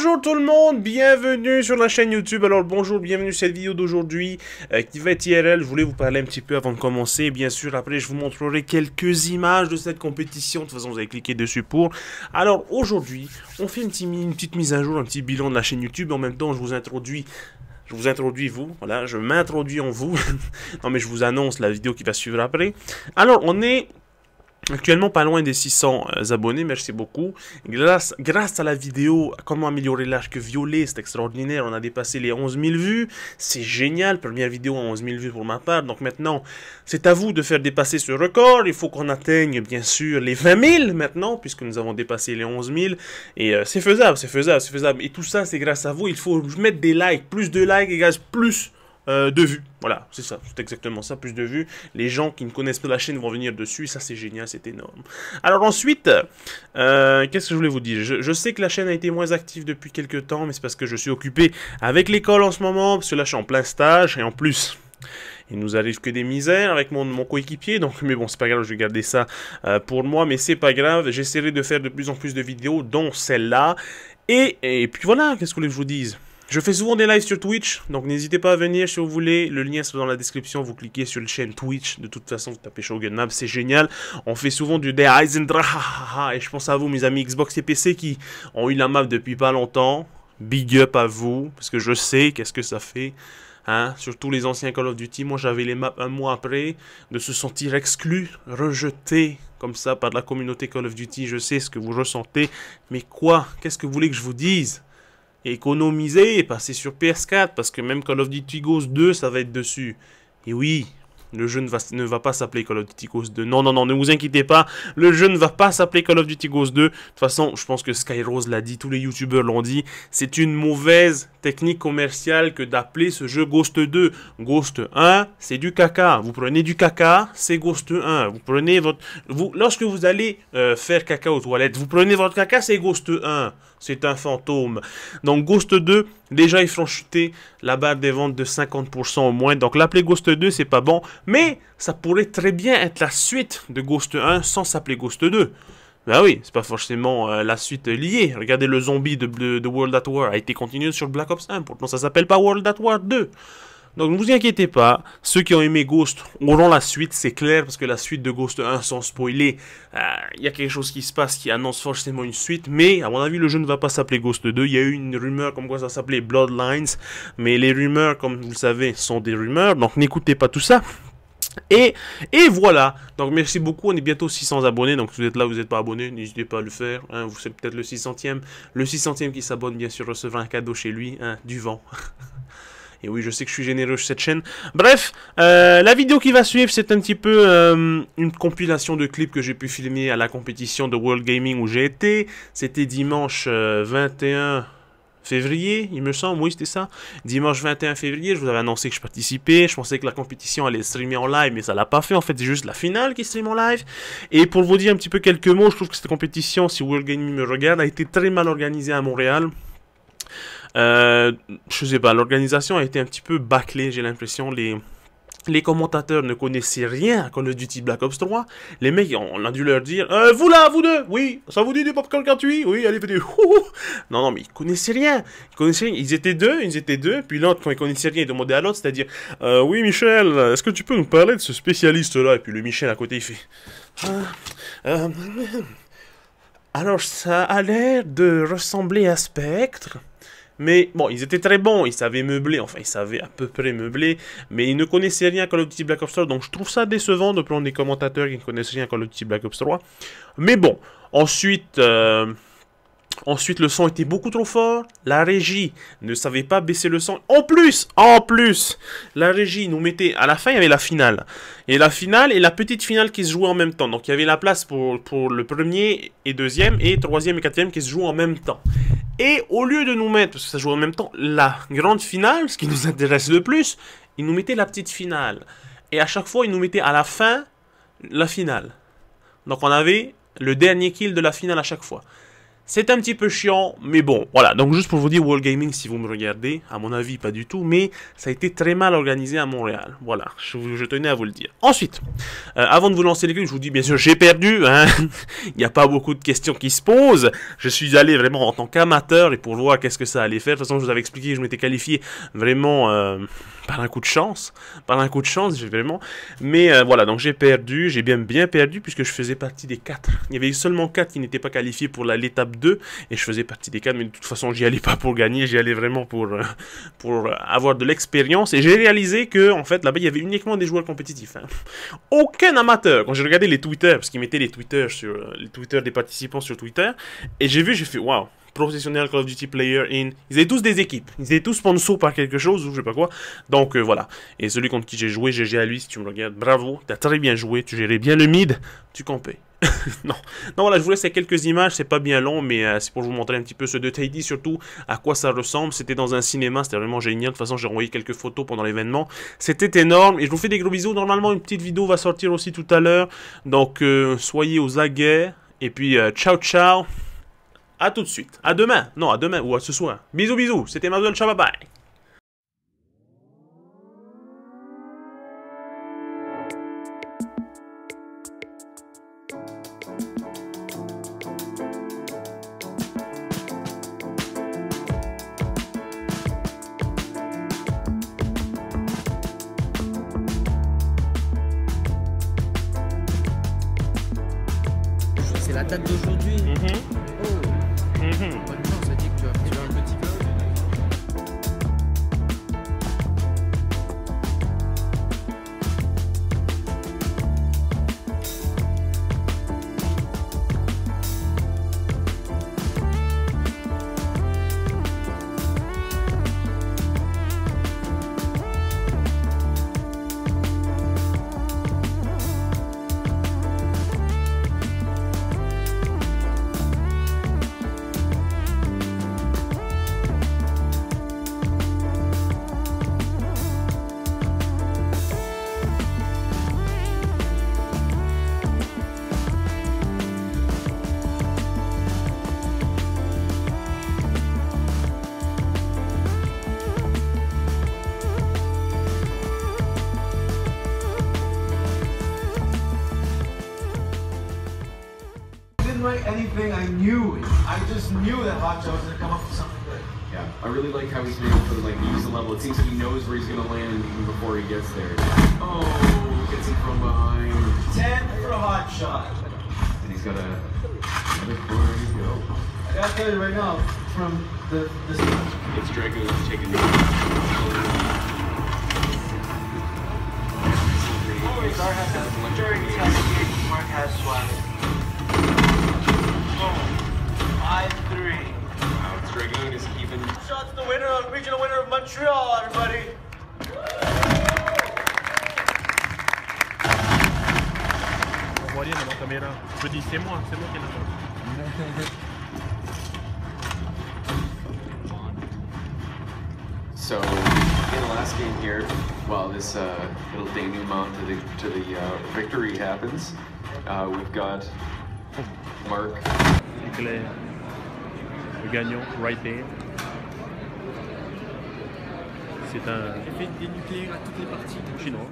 Bonjour tout le monde, bienvenue sur la chaîne YouTube. Alors bonjour, bienvenue sur cette vidéo d'aujourd'hui qui va être IRL. Je voulais vous parler un petit peu avant de commencer. Bien sûr, après je vous montrerai quelques images de cette compétition. De toute façon, vous avez cliqué dessus pour. Alors aujourd'hui, on fait une petite mise à jour, un petit bilan de la chaîne YouTube. En même temps, je vous introduis vous, voilà, je m'introduis en vous. Non mais je vous annonce la vidéo qui va suivre après. Alors on est actuellement pas loin des 600 abonnés, merci beaucoup. Grâce à la vidéo comment améliorer l'arc violet, c'est extraordinaire, on a dépassé les 11 000 vues, c'est génial, première vidéo à 11 000 vues pour ma part, donc maintenant c'est à vous de faire dépasser ce record, il faut qu'on atteigne bien sûr les 20 000 maintenant, puisque nous avons dépassé les 11 000, et c'est faisable, et tout ça c'est grâce à vous, il faut mettre des likes, plus de likes égale plus de vues, voilà, c'est ça, c'est exactement ça, plus de vues, les gens qui ne connaissent pas la chaîne vont venir dessus, et ça c'est génial, c'est énorme. Alors ensuite, qu'est-ce que je voulais vous dire, je sais que la chaîne a été moins active depuis quelques temps, mais c'est parce que je suis occupé avec l'école en ce moment, parce que là je suis en plein stage, et en plus, il nous arrive que des misères avec mon coéquipier, donc mais bon c'est pas grave, je vais garder ça pour moi, mais c'est pas grave, j'essaierai de faire de plus en plus de vidéos, dont celle-là, et puis voilà, qu'est-ce que vous voulez que je vous dise? Je fais souvent des lives sur Twitch, donc n'hésitez pas à venir si vous voulez. Le lien sera dans la description, vous cliquez sur la chaîne Twitch. De toute façon, vous tapez Shogun Map, c'est génial. On fait souvent du Der Eisendra, et je pense à vous, mes amis Xbox et PC qui ont eu la map depuis pas longtemps. Big up à vous, parce que je sais qu'est-ce que ça fait. Hein, surtout les anciens Call of Duty, moi j'avais les maps un mois après, de se sentir exclu, rejeté, comme ça, par la communauté Call of Duty. Je sais ce que vous ressentez, mais quoi? Qu'est-ce que vous voulez que je vous dise? Économiser et passer sur PS4, parce que même Call of Duty Ghost 2, ça va être dessus. Et oui, le jeu ne va pas s'appeler Call of Duty Ghost 2. Non, non, non, ne vous inquiétez pas, le jeu ne va pas s'appeler Call of Duty Ghost 2. De toute façon, je pense que Skyrose l'a dit, tous les youtubeurs l'ont dit, c'est une mauvaise technique commerciale que d'appeler ce jeu Ghost 2. Ghost 1, c'est du caca. Vous prenez du caca, c'est Ghost 1. Vous prenez lorsque vous allez faire caca aux toilettes, vous prenez votre caca, c'est Ghost 1. C'est un fantôme. Donc Ghost 2, déjà ils feront chuter la barre des ventes de 50% au moins. Donc l'appeler Ghost 2, c'est pas bon. Mais ça pourrait très bien être la suite de Ghost 1 sans s'appeler Ghost 2. Ben oui, c'est pas forcément la suite liée. Regardez, le zombie de World at War a été continué sur Black Ops 1. Pourtant ça s'appelle pas World at War 2. Donc ne vous inquiétez pas, ceux qui ont aimé Ghost auront la suite, c'est clair, parce que la suite de Ghost 1, sans spoiler, il y a quelque chose qui se passe qui annonce forcément une suite, mais à mon avis le jeu ne va pas s'appeler Ghost 2, il y a eu une rumeur comme quoi ça s'appelait Bloodlines, mais les rumeurs, comme vous le savez, sont des rumeurs, donc n'écoutez pas tout ça. Et voilà, donc merci beaucoup, on est bientôt 600 abonnés, donc si vous êtes là, vous n'êtes pas abonné, n'hésitez pas à le faire, hein, vous c'est peut-être le 600e, le 600e qui s'abonne bien sûr recevra un cadeau chez lui, hein, du vent. Et oui, je sais que je suis généreux sur cette chaîne. Bref, la vidéo qui va suivre, c'est un petit peu une compilation de clips que j'ai pu filmer à la compétition de World Gaming où j'ai été. C'était dimanche 21 février, il me semble, oui c'était ça. Dimanche 21 février, je vous avais annoncé que je participais. Je pensais que la compétition allait streamer en live, mais ça l'a pas fait. En fait, c'est juste la finale qui stream en live. Et pour vous dire un petit peu quelques mots, je trouve que cette compétition, si World Gaming me regarde, a été très mal organisée à Montréal. Je sais pas, l'organisation a été un petit peu bâclée, j'ai l'impression. Les commentateurs ne connaissaient rien à Call of Duty Black Ops 3. Les mecs, on a dû leur dire vous là, vous deux, oui, ça vous dit du popcorn gratuit? Oui, allez, venez. Non, non, mais ils connaissaient rien. Ils étaient deux, puis l'autre, quand ils connaissaient rien, il demandait à l'autre, c'est-à-dire oui, Michel, est-ce que tu peux nous parler de ce spécialiste-là? Et puis le Michel à côté, il fait alors, ça a l'air de ressembler à Spectre. Mais bon, ils étaient très bons, ils savaient meubler, enfin ils savaient à peu près meubler, mais ils ne connaissaient rien à Call of Duty Black Ops 3, donc je trouve ça décevant de prendre des commentateurs qui ne connaissent rien à Call of Duty Black Ops 3. Mais bon, ensuite le son était beaucoup trop fort, la régie ne savait pas baisser le son. En plus, la régie nous mettait, à la fin il y avait la finale. Et la finale et la petite finale qui se jouaient en même temps. Donc il y avait la place pour le premier et deuxième, et troisième et quatrième qui se jouent en même temps. Et au lieu de nous mettre, parce que ça joue en même temps, la grande finale, ce qui nous intéresse le plus, ils nous mettaient la petite finale. Et à chaque fois, ils nous mettaient à la fin, la finale. Donc on avait le dernier kill de la finale à chaque fois. C'est un petit peu chiant, mais bon, voilà. Donc juste pour vous dire, World Gaming, si vous me regardez, à mon avis, pas du tout, mais ça a été très mal organisé à Montréal. Voilà, je tenais à vous le dire. Ensuite, avant de vous lancer les clips, je vous dis, bien sûr, j'ai perdu, hein. Il n'y a pas beaucoup de questions qui se posent. Je suis allé vraiment en tant qu'amateur et pour voir qu'est-ce que ça allait faire. De toute façon, je vous avais expliqué que je m'étais qualifié vraiment par un coup de chance. Par un coup de chance, j'ai vraiment... Mais voilà, donc j'ai perdu, j'ai bien perdu puisque je faisais partie des 4. Il y avait seulement 4 qui n'étaient pas qualifiés pour l'étape 2 et je faisais partie des 4, mais de toute façon j'y allais pas pour gagner, j'y allais vraiment pour avoir de l'expérience. Et j'ai réalisé que en fait là-bas il y avait uniquement des joueurs compétitifs, hein. Aucun amateur. Quand j'ai regardé les Twitter, parce qu'ils mettaient les Twitter des participants sur Twitter, et j'ai fait waouh, professionnel Call of Duty player in. Ils avaient tous des équipes, ils étaient tous sponsors par quelque chose ou je sais pas quoi. Donc voilà. Et celui contre qui j'ai joué, GG à lui, si tu me regardes, bravo, t'as très bien joué, tu gérais bien le mid, tu campais. non, voilà, je vous laisse quelques images, c'est pas bien long, mais c'est pour vous montrer un petit peu ce de Tidy, surtout à quoi ça ressemble. C'était dans un cinéma, c'était vraiment génial. De toute façon, j'ai envoyé quelques photos pendant l'événement. C'était énorme, et je vous fais des gros bisous. Normalement, une petite vidéo va sortir aussi tout à l'heure, donc soyez aux aguets, et puis ciao ciao, à tout de suite, à demain, non, à demain, ou à ce soir. Bisous, bisous, c'était Mazuel, ciao, bye bye. C'est la date d'aujourd'hui. Oh. Bonne chance, ça dit que tu as un petit club. Write anything, I knew it. I just knew that Hotshot was gonna come up with something good. Yeah, I really like how he's been able to like use the level. It seems like he knows where he's gonna land even before he gets there. Oh, gets him from behind. 10 for a Hotshot. And he's got another corner to go. I gotta tell you right now, from this It's Drago taking the during test, Mark has swag. 5-3. Wow, it's Dragoon is even. Shot's the winner, regional winner of Montreal, everybody. On voit dans la caméra. Je dis c'est moi qui l'ai. So in the last game here, while this little denouement to the victory happens, we've got Mark. Claire, le gagnant, right there. C'est un... Effet dénucléaire à toutes les parties. Chinois.